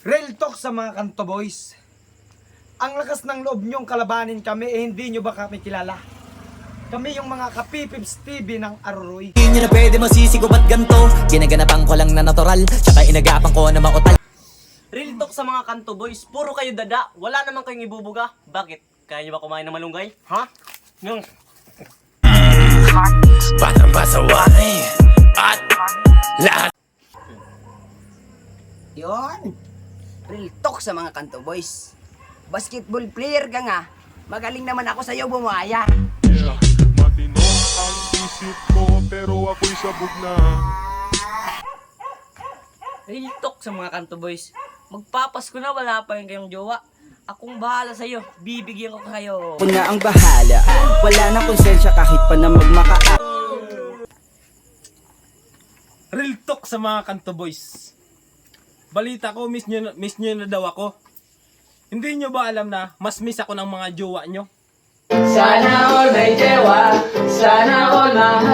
Real talk sa mga kanto boys. Ang lakas ng loob nyong kalabanin kami hindi nyo ba kami kilala? Kami yung mga kapipips TV ng Aruroy. Hindi nyo na pwede masisigo ba't ganto? Ginaganapan ko lang na natural, tsaka inagapan ko na mautal. Real talk sa mga kanto boys, puro kayo dada, wala naman kayong ibubuga. Bakit? Kaya nyo ba kumain ng malunggay? Ha? Yung... Batang pasaway at lahat. Yon. Real talk sa mga kanto boys. Basketball player ka nga. Magaling naman ako sa'yo bumaya. Yeah, matino ang isip ko pero ako'y sabog na. Real talk sa mga kanto boys. Magpapasko na, wala pa rin kayong jowa. Akong bahala sa'yo, bibigyan ko kayo. Ako na ang bahala. Wala na konsensya kahit pa na magmaka. Real talk sa mga kanto boys. Balita ko, miss nyo na daw ako. Hindi nyo ba alam na mas miss ako ng mga jowa nyo? Sana all may dewa, sana all mahal.